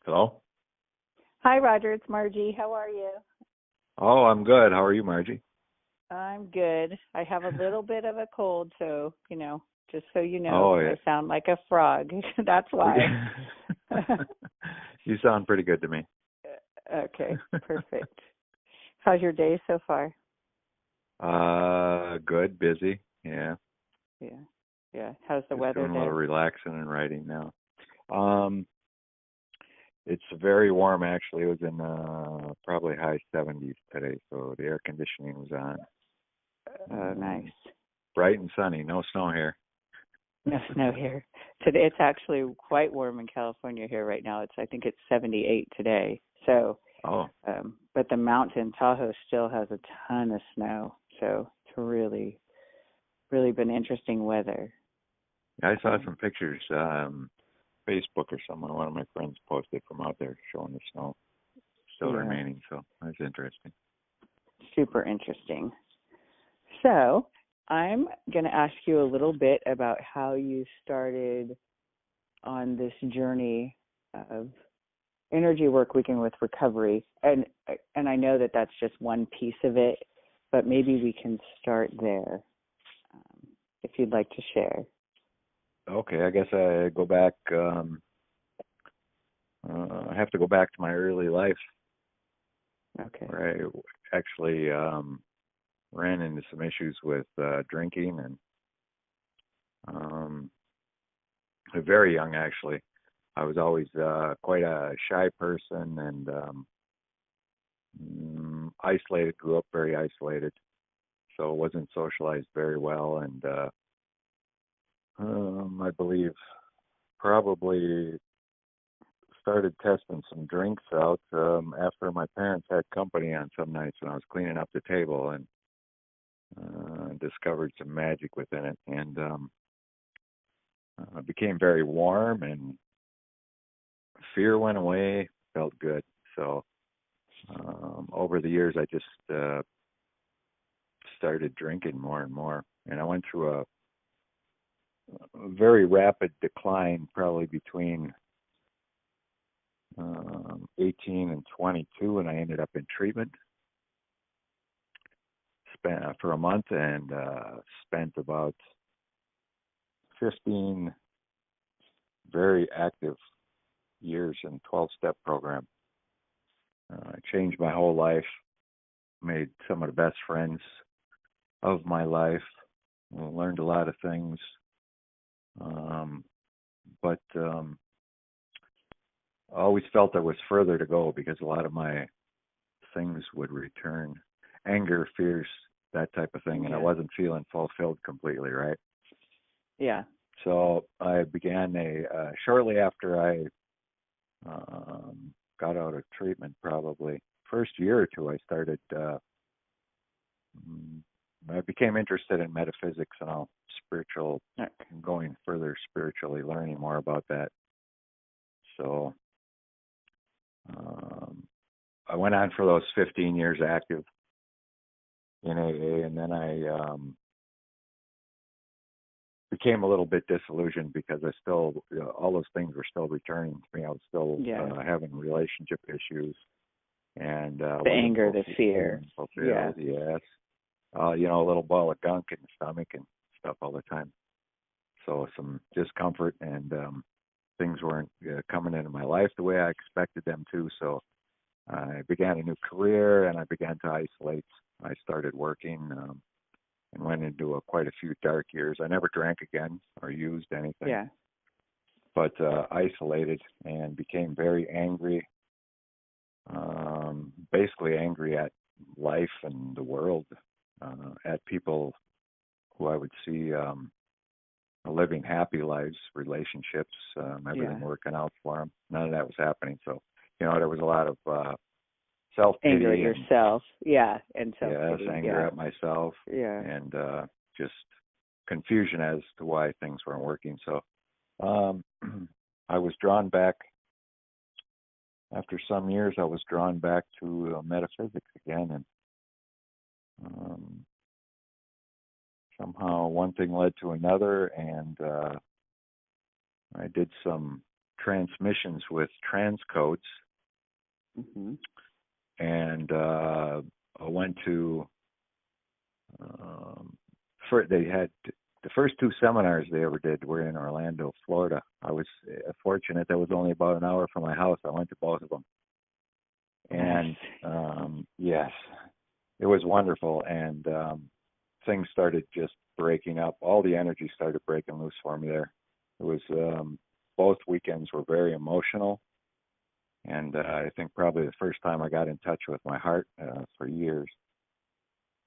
Hello? Hi, Roger. It's Margie. How are you? Oh, I'm good. How are you, Margie? I'm good. I have a little bit of a cold, so, just so you know, Oh, yeah. I sound like a frog. That's why. You sound pretty good to me. Okay, perfect. How's your day so far? Good, busy. Yeah. Yeah. How's the Just weather doing a little there? relaxing and writing now. It's very warm actually. It was in probably high 70s today, so the air conditioning was on. Oh, nice. Bright and sunny, no snow here. No snow here. Today it's actually quite warm in California here right now. I think it's 78 today. So, Oh. But the mountain Tahoe still has a ton of snow. So it's really, really been interesting weather. I saw some pictures, Facebook or someone, one of my friends posted from out there showing the snow still remaining, so that's interesting. Super interesting. So I'm going to ask you a little bit about how you started on this journey of energy work weekend with recovery. And I know that that's just one piece of it, but maybe we can start there if you'd like to share. Okay, I guess I go back. I have to go back to my early life. Okay. Where I actually ran into some issues with drinking and very young actually. I was always quite a shy person and isolated. Grew up very isolated, so wasn't socialized very well. And I believe probably started testing some drinks out after my parents had company on some nights when I was cleaning up the table and discovered some magic within it, and became very warm and fear went away, felt good. So over the years I just started drinking more and more, and I went through a very rapid decline probably between 18 and 22, and I ended up in treatment. Spent for a month and spent about 15 very active years in 12-step program. Changed my whole life, made some of the best friends of my life, learned a lot of things, but I always felt there was further to go because a lot of my things would return, anger, fears, that type of thing, and I wasn't feeling fulfilled completely, right? Yeah. So I began shortly after I got out of treatment, probably first year or two, I started, I became interested in metaphysics and all spiritual, going further spiritually, learning more about that. So I went on for those 15 years active in AA, and then I became a little bit disillusioned because I still, all those things were still returning to me. I was still having relationship issues, and the anger, the fear, yes, a little ball of gunk in the stomach and stuff all the time. So some discomfort, and things weren't coming into my life the way I expected them to. So I began a new career, and I began to isolate. I started working and went into quite a few dark years. I never drank again or used anything, but isolated and became very angry, basically angry at life and the world, at people who I would see living happy lives, relationships, everything working out for them. None of that was happening. So, there was a lot of self-pity. Anger at yourself, and self-pity. Yes, anger at myself, and just confusion as to why things weren't working. So I was drawn back, after some years, I was drawn back to metaphysics again, and somehow one thing led to another, and I did some transmissions with transcodes, Mhm. and I went to. They had the first two seminars they ever did were in Orlando, Florida. I was fortunate that was only about an hour from my house. I went to both of them, and yes, it was wonderful. And things started just breaking up. All the energy started breaking loose for me there. It was both weekends were very emotional, and I think probably the first time I got in touch with my heart for years,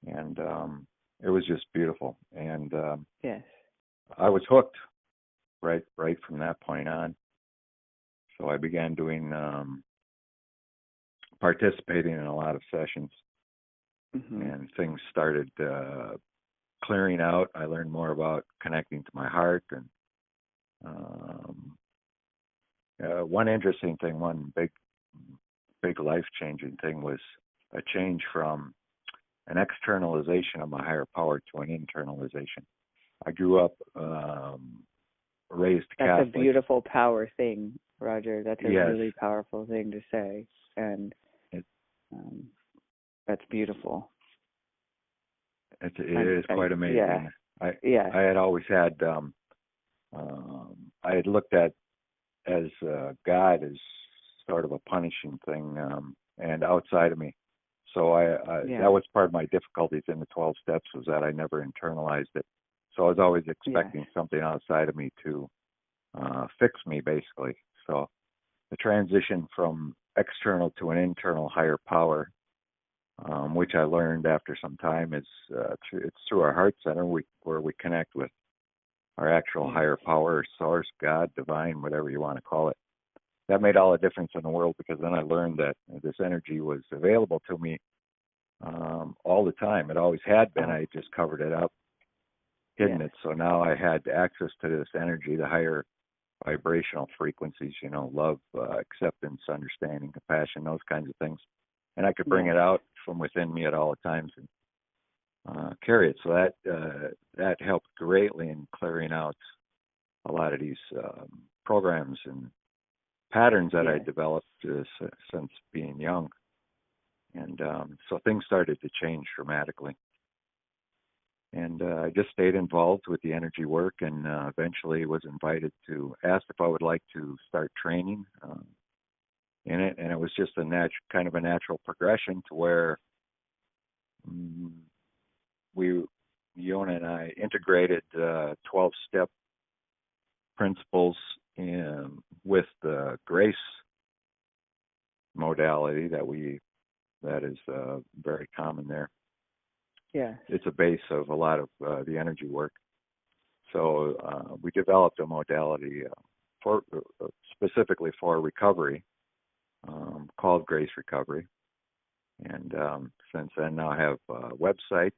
and it was just beautiful. And Yes. I was hooked right from that point on. So I began doing participating in a lot of sessions, and things started clearing out. I learned more about connecting to my heart, and one interesting thing, one big life-changing thing was a change from an externalization of my higher power to an internalization. I grew up raised Catholic. That's a beautiful power thing, Roger. That's a yes. really powerful thing to say, and that's beautiful. It is quite amazing. Yeah. I had always had I had looked at as God as sort of a punishing thing and outside of me. So that was part of my difficulties in the 12 steps, was that I never internalized it. So I was always expecting something outside of me to fix me, basically. So the transition from external to an internal higher power, which I learned after some time, is it's through our heart center where we connect with our actual higher power, source, God, divine, whatever you want to call it. That made all the difference in the world, because then I learned that this energy was available to me all the time. It always had been. I just covered it up, hidden it. So now I had access to this energy, the higher vibrational frequencies, love, acceptance, understanding, compassion, those kinds of things. And I could bring it out from within me at all times and carry it. So that helped greatly in clearing out a lot of these programs and patterns that I developed since being young. And so things started to change dramatically. And I just stayed involved with the energy work, and eventually was asked if I would like to start training in it. And it was just kind of a natural progression to where Yona and I integrated 12-step principles with the grace modality that is very common there. Yeah. It's a base of a lot of the energy work. So we developed a modality specifically for recovery called Grace Recovery. And since then, now I have a website,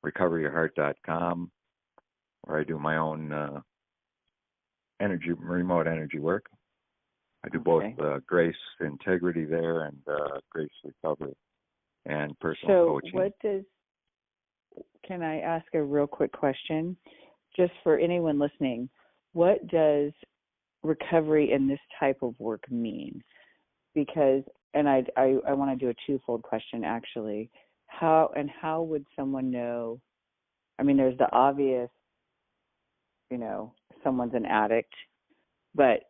recoveryourheart.com, where I do my own remote energy work. I do both Grace Integrity there and Grace Recovery and personal coaching. Can I ask a real quick question? Just for anyone listening, what does recovery in this type of work mean? Because, and I want to do a twofold question, actually. How would someone know? I mean, there's the obvious, someone's an addict, but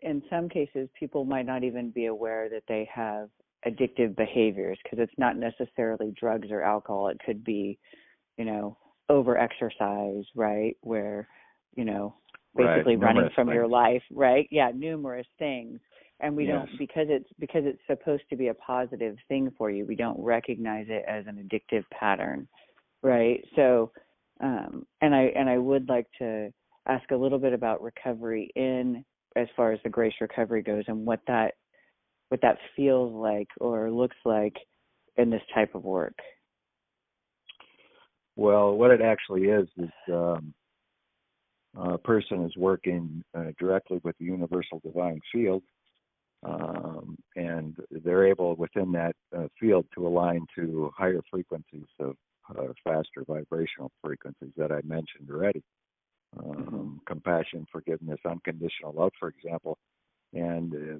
in some cases, people might not even be aware that they have addictive behaviors, because it's not necessarily drugs or alcohol. It could be, over-exercise, right, where, basically running from your life, right? Yeah, numerous things. And we don't, because it's supposed to be a positive thing for you, we don't recognize it as an addictive pattern, right? So, and I would like to ask a little bit about recovery as far as the Grace Recovery goes, and what that feels like or looks like in this type of work. Well, what it actually is a person is working directly with the universal divine field, and they're able within that field to align to higher frequencies of faster vibrational frequencies that I mentioned already. compassion, forgiveness, unconditional love, for example. And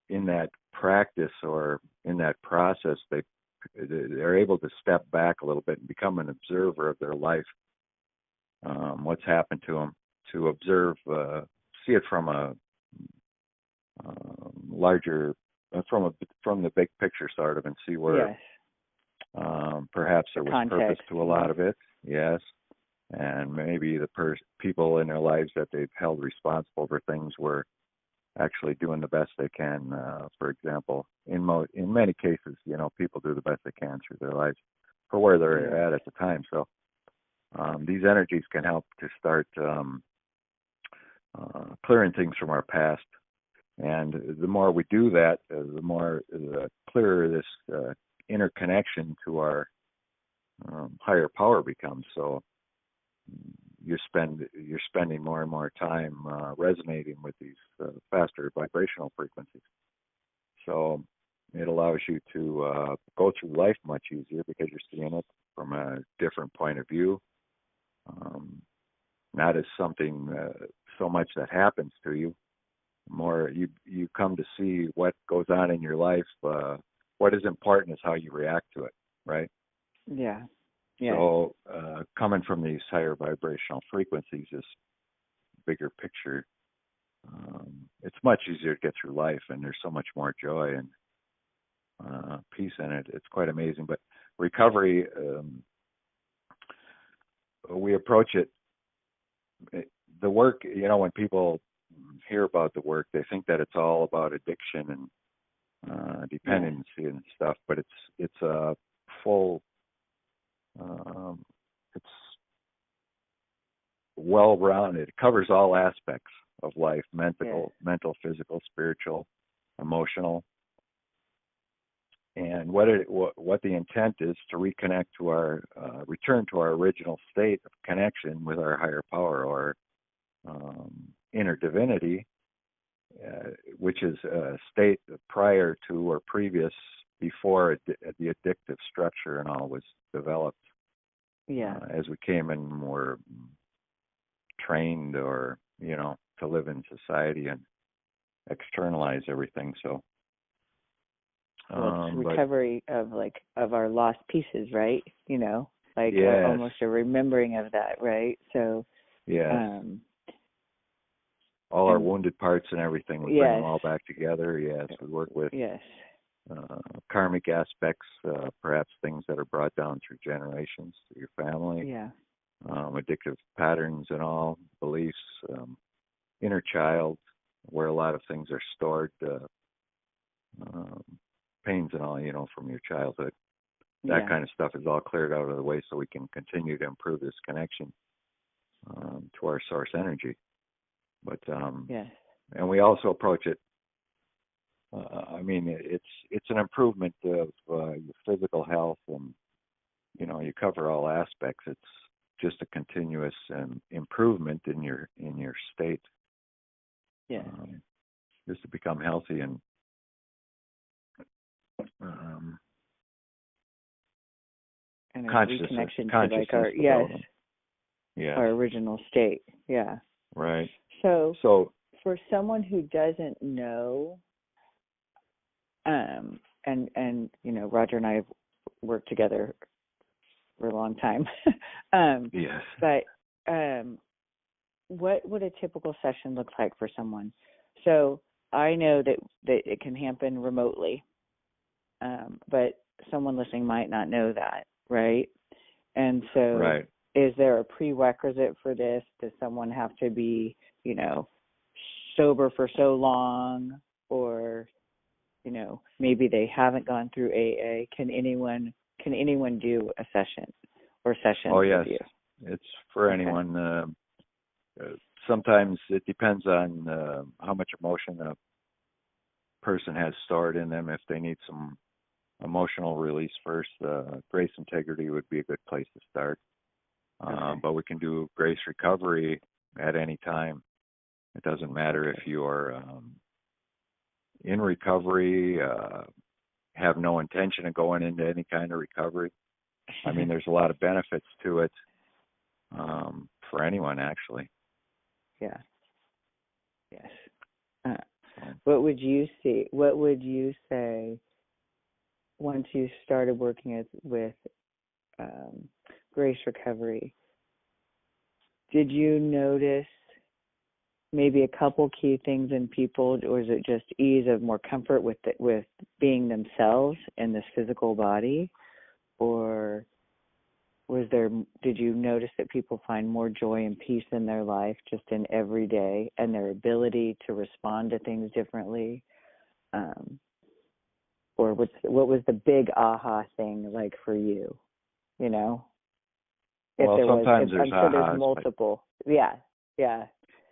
in that practice or in that process, they're able to step back a little bit and become an observer of their life, what's happened to them, to observe, see it from a larger, from the big picture sort of, and see where perhaps there was purpose to a lot of it. Yes. And maybe the people in their lives that they've held responsible for things were actually doing the best they can. For example, in many cases, people do the best they can through their lives for where they're at the time. So these energies can help to start clearing things from our past. And the more we do that, the more clearer this interconnection to our higher power becomes. So you're spending more and more time resonating with these faster vibrational frequencies. So it allows you to go through life much easier because you're seeing it from a different point of view, not as something so much that happens to you. More you come to see what goes on in your life. What is important is how you react to it, right? Yeah. So coming from these higher vibrational frequencies, this bigger picture, it's much easier to get through life, and there's so much more joy and peace in it. It's quite amazing. But recovery, we approach it, the work, when people hear about the work, they think that it's all about addiction and dependency and stuff, but it's a full, it's well-rounded. It covers all aspects of life: mental, physical, spiritual, emotional. And what the intent is to reconnect to our, return to our original state of connection with our higher power, or inner divinity, which is a state prior to or previous, before the addictive structure and all was developed. As we came and were trained, or to live in society and externalize everything. So it's recovery of our lost pieces, right? Almost a remembering of that, right? So all our wounded parts and everything, we bring them all back together. We work with karmic aspects, perhaps things that are brought down through generations, through your family, addictive patterns and all, beliefs, inner child, where a lot of things are stored, pains and all, from your childhood. That kind of stuff is all cleared out of the way, so we can continue to improve this connection to our source energy. But and we also approach it. It's an improvement of your physical health, and you cover all aspects. It's just a continuous improvement in your state. Just to become healthy and and a reconnection to our original state. Right. So for someone who doesn't know, and Roger and I have worked together for a long time. But what would a typical session look like for someone? So I know that it can happen remotely, but someone listening might not know that, right? And so is there a prerequisite for this? Does someone have to be, sober for so long, or, maybe they haven't gone through AA? Can anyone do a session or sessions with you? It's for anyone. Sometimes it depends on how much emotion a person has stored in them. If they need some emotional release first, Grace Integrity would be a good place to start. But we can do Grace Recovery at any time. It doesn't matter if you're in recovery, have no intention of going into any kind of recovery. There's a lot of benefits to it. for anyone, actually. Yeah. Yes. So, What would you see? What would you say once you started working with Grace Recovery? Did you notice maybe a couple key things in people, or is it just ease of more comfort with being themselves in this physical body, or did you notice that people find more joy and peace in their life just in every day and their ability to respond to things differently? Or what was the big aha thing like for you? You know, well, sometimes there's I'm sure there's ahas. multiple. Yeah.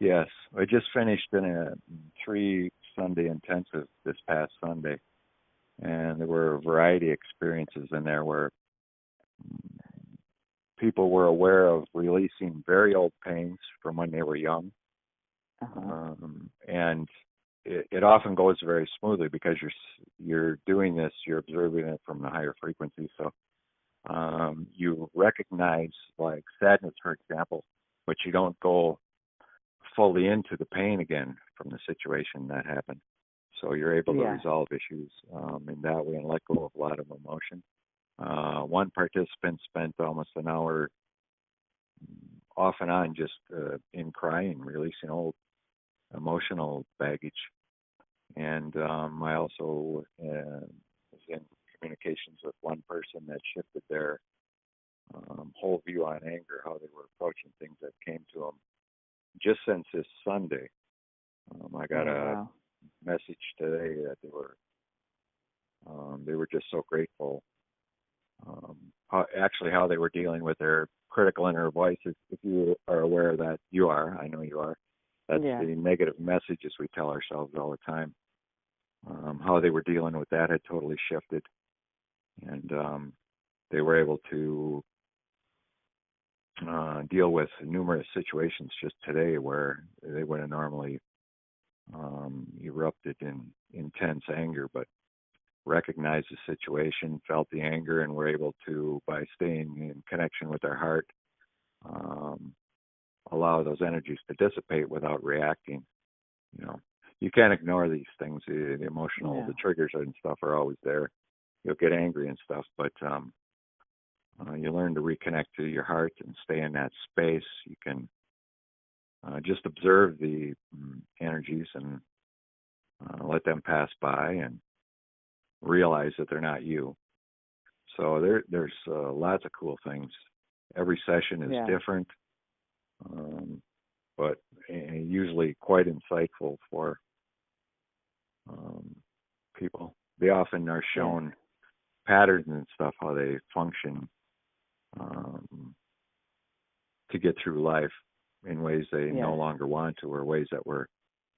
Yes, I just finished in a 3 Sunday intensive this past Sunday, and there were a variety of experiences in there where people were aware of releasing very old pains from when they were young. And it often goes very smoothly because you're doing this, you're observing it from the higher frequency. So you recognize like sadness, for example, but you don't go fully into the pain again from the situation that happened. So you're able to resolve issues in that way and let go of a lot of emotion. One participant spent almost an hour off and on just in crying, releasing old emotional baggage. And I also was in communications with one person that shifted their whole view on anger, how they were approaching things that came to them just since this Sunday. I got a message today that they were just so grateful. How they were dealing with their critical inner voice. If you are aware of that, you are. I know you are. That's the negative messages we tell ourselves all the time. How they were dealing with that had totally shifted, and they were able to deal with numerous situations just today where they would have normally erupted in intense anger, but recognized the situation, felt the anger, and were able to, by staying in connection with their heart, allow those energies to dissipate without reacting. You know, you can't ignore these things. The emotional, the triggers and stuff are always there. You'll get angry and stuff, but you learn to reconnect to your heart and stay in that space. You can just observe the energies and let them pass by and realize that they're not you. So there's lots of cool things. Every session is different, but usually quite insightful for people. They often are shown patterns and stuff, how they function to get through life in ways they no longer want to, or ways that were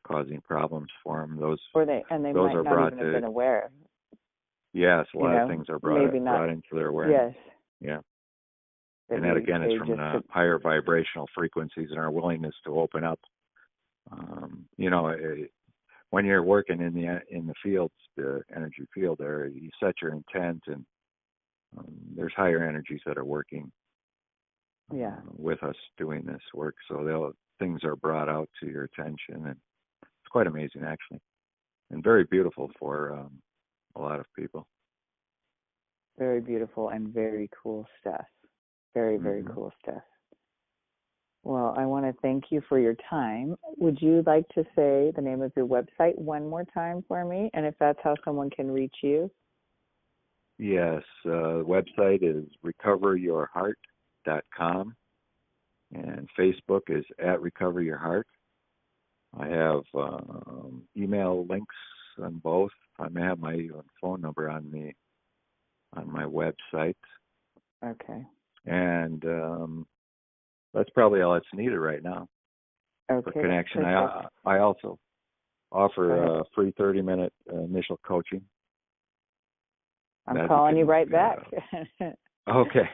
causing problems for them. Those might not even have been aware. Yes, a lot of things are brought into their awareness. Yes. Yeah. And that again is from the higher vibrational frequencies and our willingness to open up. When you're working in the fields, the energy field there, you set your intent, and there's higher energies that are working with us doing this work. So things are brought out to your attention, and it's quite amazing, actually, and very beautiful for a lot of people. Very beautiful and very cool stuff. Very, very cool stuff. Well, I want to thank you for your time. Would you like to say the name of your website one more time for me, and if that's how someone can reach you? Yes, the website is recoveryourheart.com, and Facebook is @recoveryourheart. I have email links on both. I may have my phone number on my website. Okay. And that's probably all that's needed right now for connection. I also offer a free 30-minute initial coaching. I'm calling you right back. Okay.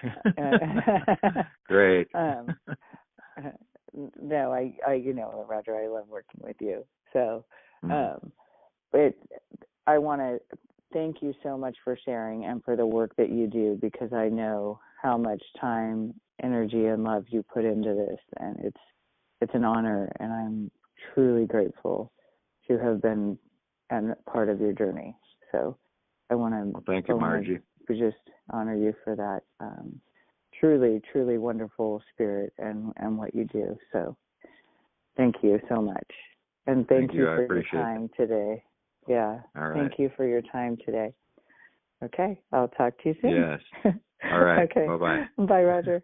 Great. No, I Roger, I love working with you. So, I want to thank you so much for sharing and for the work that you do, because I know how much time energy and love you put into this, and it's an honor, and I'm truly grateful to have been and part of your journey. So I want to thank you, Margie. Just honor you for that. Truly, truly wonderful spirit and what you do. So thank you so much. And thank you for your time today. Yeah. All right. Thank you for your time today. Okay. I'll talk to you soon. Yes. All right. Okay. Bye-bye. Bye, Roger.